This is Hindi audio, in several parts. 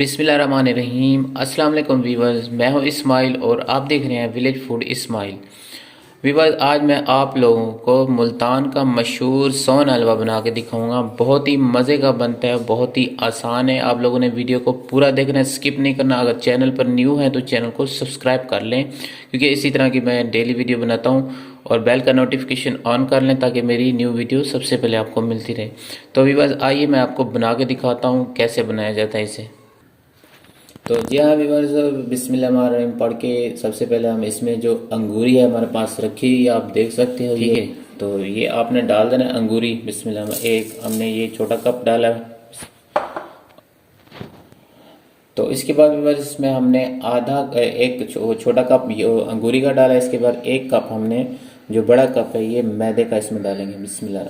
बिस्मिल्लाहिर्रहमानिर्रहीम। अस्सलाम वालेकुम वीवर्स, मैं हूं इस्माइल और आप देख रहे हैं विलेज फूड इस्माइल। वीवर्स, आज मैं आप लोगों को मुल्तान का मशहूर सोन हलवा बना के दिखाऊंगा। बहुत ही मज़े का बनता है, बहुत ही आसान है। आप लोगों ने वीडियो को पूरा देखना है, स्किप नहीं करना। अगर चैनल पर न्यू है तो चैनल को सब्सक्राइब कर लें, क्योंकि इसी तरह की मैं डेली वीडियो बनाता हूँ। और बेल का नोटिफिकेशन ऑन कर लें ताकि मेरी न्यू वीडियो सबसे पहले आपको मिलती रहे। तो वीवर्स, आइए मैं आपको बना के दिखाता हूँ कैसे बनाया जाता है इसे। तो जी हाँ व्यूवर्स, बिस्मिल्लाहिर्रहमानिर्रहीम पढ़ के सबसे पहले हम इसमें जो अंगूरी है हमारे पास रखी हुई है, आप देख सकते हो। ठीक है, तो ये आपने डाल देना है अंगूरी। बिस्मिल्लाह, एक हमने ये छोटा कप डाला है। तो इसके बाद व्यूवर्स, इसमें हमने आधा एक छोटा कप अंगूरी का डाला है। इसके बाद एक कप हमने जो बड़ा कप है ये मैदे का इसमें डालेंगे। बिस्मिल्लाह।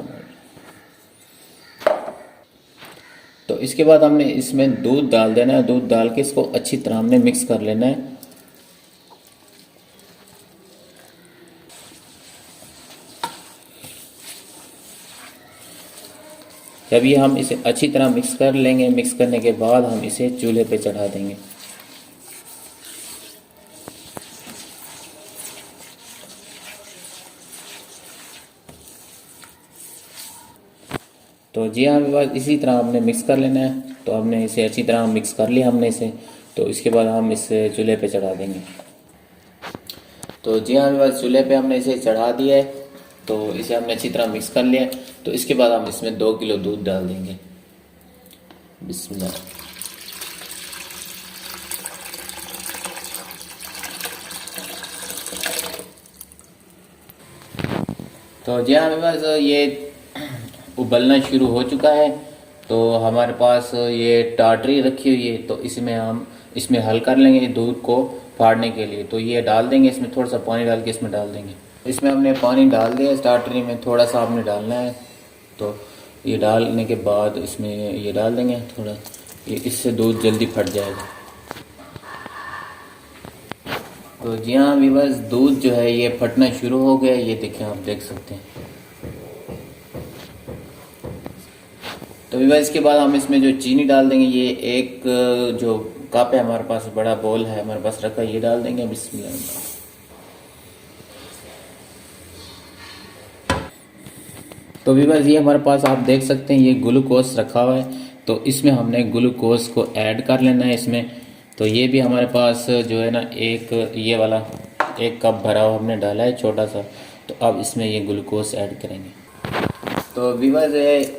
तो इसके बाद हमने इसमें दूध डाल देना है। दूध डाल के इसको अच्छी तरह हमने मिक्स कर लेना है। जब ये हम इसे अच्छी तरह मिक्स कर लेंगे, मिक्स करने के बाद हम इसे चूल्हे पे चढ़ा देंगे। तो जी हाँ विवाद, इसी तरह हमने मिक्स कर लेना है। तो हमने इसे अच्छी तरह मिक्स कर लिया हमने इसे। तो इसके बाद हम इसे चूल्हे पे चढ़ा देंगे। तो जी हाँ विवाद, चूल्हे पे हमने इसे चढ़ा दिया है। तो इसे हमने अच्छी तरह मिक्स कर लिया है। तो इसके बाद हम इसमें 2 किलो दूध डाल देंगे। बिस्मिल्लाह। तो जी हाँ विवाद, ये उबलना शुरू हो चुका है। तो हमारे पास ये टाटरी रखी हुई है, तो इसमें हल कर लेंगे दूध को फाड़ने के लिए। तो ये डाल देंगे, इसमें थोड़ा सा पानी डाल के इसमें डाल देंगे। इसमें हमने पानी डाल दिया, टाटरी में थोड़ा सा आपने डालना है। तो ये डालने के बाद इसमें ये डाल देंगे थोड़ा, ये इससे दूध जल्दी फट जाएगा। तो जी हाँ व्यूअर्स, दूध जो है ये फटना शुरू हो गया। ये देखें, आप देख सकते हैं। तो व्यूअर्स, इसके बाद हम इसमें जो चीनी डाल देंगे, ये एक जो कप है हमारे पास, बड़ा बोल है हमारे पास रखा, ये डाल देंगे। बिस्मिल्लाह। तो व्यूअर्स, ये हमारे पास आप देख सकते हैं ये ग्लूकोज रखा हुआ है। तो इसमें हमने ग्लूकोज को ऐड कर लेना है इसमें। तो ये भी हमारे पास जो है ना, एक ये वाला एक कप भरा हुआ हमने डाला है छोटा सा। तो अब इसमें ये ग्लूकोज ऐड करेंगे। तो व्यूअर्स,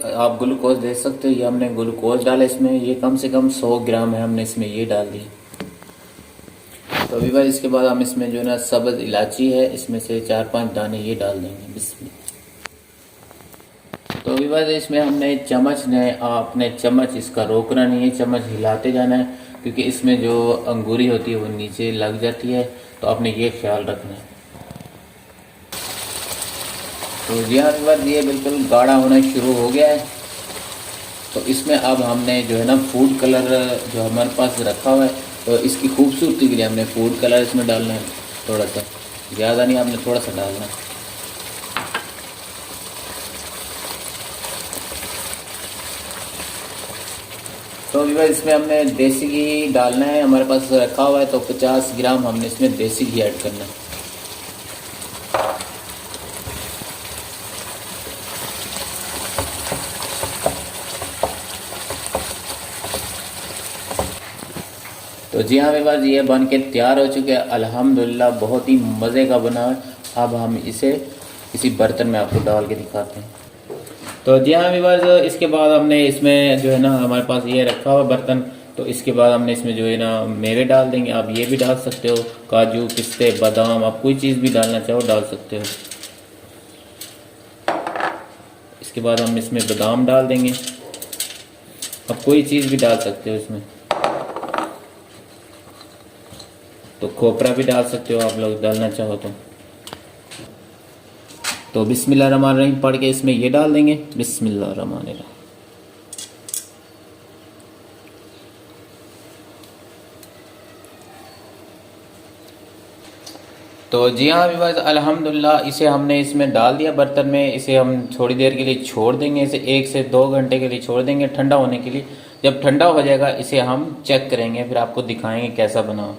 आप ग्लूकोज देख सकते हो, ये हमने ग्लूकोज डाला इसमें। ये कम से कम 100 ग्राम है, हमने इसमें ये डाल दी। तो व्यूअर्स, इसके बाद हम इसमें जो है ना सब्ज इलायची है, इसमें से 4-5 दाने ये डाल देंगे। बिस्मिल्लाह। तो व्यूअर्स, इसमें हमने चम्मच ने आपने चम्मच इसका रोकना नहीं है, चम्मच हिलाते जाना है, क्योंकि इसमें जो अंगूरी होती है वो नीचे लग जाती है। तो आपने ये ख्याल रखना है। तो जी हाँ व्यूअर्स, ये बिल्कुल गाढ़ा होना शुरू हो गया है। तो इसमें अब हमने जो है ना फूड कलर जो हमारे पास रखा हुआ है, तो इसकी खूबसूरती के लिए हमने फूड कलर इसमें डालना है थोड़ा सा, ज़्यादा नहीं, आपने थोड़ा सा डालना है। तो व्यूअर्स, इसमें हमने देसी घी डालना है, हमारे पास रखा हुआ है। तो 50 ग्राम हमने इसमें देसी घी ऐड करना है। तो जी हाँ व्यूअर्स, ये बन के तैयार हो चुके हैं अल्हम्दुलिल्लाह, बहुत ही मज़े का बना है। अब हम इसे किसी बर्तन में आपको डाल के दिखाते हैं। तो जी हाँ व्यूअर्स, इसके बाद हमने इसमें जो है ना हमारे पास ये रखा हुआ बर्तन। तो इसके बाद हमने इसमें जो है ना मेवे डाल देंगे। आप ये भी डाल सकते हो, काजू, पिस्ते, बादाम, आप कोई चीज़ भी डालना चाहो डाल सकते हो। इसके बाद हम इसमें बादाम डाल देंगे, आप कोई चीज़ भी डाल सकते हो इसमें। तो खोपरा भी डाल सकते हो आप लोग डालना चाहो तो। तो बिस्मिल्लाहिर्रहमानिर्रहीम पढ़ के इसमें ये डाल देंगे। बिस्मिल्लाहिर्रहमानिर्रहीम। तो जी हाँ व्यूअर्स, अल्हम्दुलिल्लाह इसे हमने इसमें डाल दिया बर्तन में। इसे हम थोड़ी देर के लिए छोड़ देंगे, इसे 1 से 2 घंटे के लिए छोड़ देंगे ठंडा होने के लिए। जब ठंडा हो जाएगा इसे हम चेक करेंगे, फिर आपको दिखाएंगे कैसा बना हो।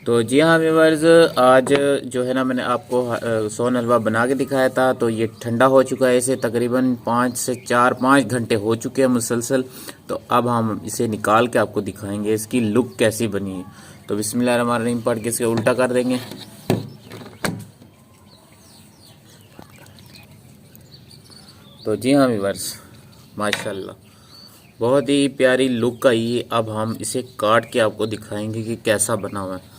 तो जी हाँ व्यूअर्स, आज जो है ना मैंने आपको सोन हलवा बना के दिखाया था। तो ये ठंडा हो चुका है, इसे तकरीबन 5 घंटे हो चुके हैं मुसलसल। तो अब हम इसे निकाल के आपको दिखाएंगे इसकी लुक कैसी बनी है। तो बिस्मिल्लाहिर्रहमानिर्रहीम पढ़ के इसे उल्टा कर देंगे। तो जी हाँ व्यूअर्स, माशाल्लाह बहुत ही प्यारी लुक आई है। अब हम इसे काट के आपको दिखाएंगे कि कैसा बना हुआ है।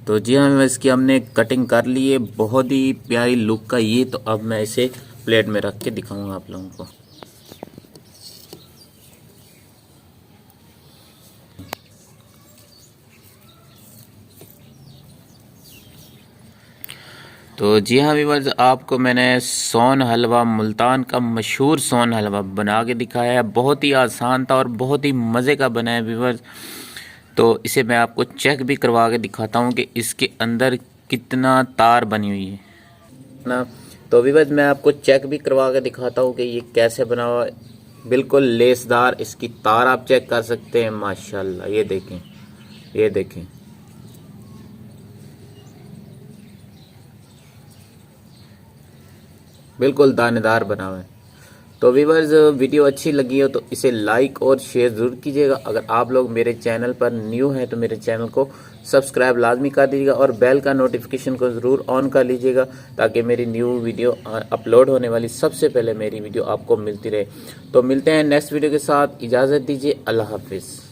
तो जी हाँ, इसकी हमने कटिंग कर ली है, बहुत ही प्यारी लुक का ये। तो अब मैं इसे प्लेट में रख के दिखाऊंगा आप लोगों को। तो जी हाँ व्यूअर्स, आपको मैंने सोन हलवा, मुल्तान का मशहूर सोन हलवा बना के दिखाया है। बहुत ही आसान था और बहुत ही मज़े का बना है व्यूअर्स। तो इसे मैं आपको चेक भी करवा के दिखाता हूँ कि इसके अंदर कितना तार बनी हुई है ना। तो व्यूअर्स मैं आपको चेक भी करवा के दिखाता हूँ कि ये कैसे बना हुआ है। बिल्कुल लेसदार इसकी तार आप चेक कर सकते हैं। माशाल्लाह ये देखें, ये देखें, बिल्कुल दानेदार बना हुआ है। तो व्यूअर्स वीडियो अच्छी लगी हो तो इसे लाइक और शेयर ज़रूर कीजिएगा। अगर आप लोग मेरे चैनल पर न्यू हैं तो मेरे चैनल को सब्सक्राइब लाजमी कर दीजिएगा और बेल का नोटिफिकेशन को ज़रूर ऑन कर लीजिएगा, ताकि मेरी न्यू वीडियो अपलोड होने वाली सबसे पहले मेरी वीडियो आपको मिलती रहे। तो मिलते हैं नेक्स्ट वीडियो के साथ, इजाज़त दीजिए, अल्लाह हाफिज़।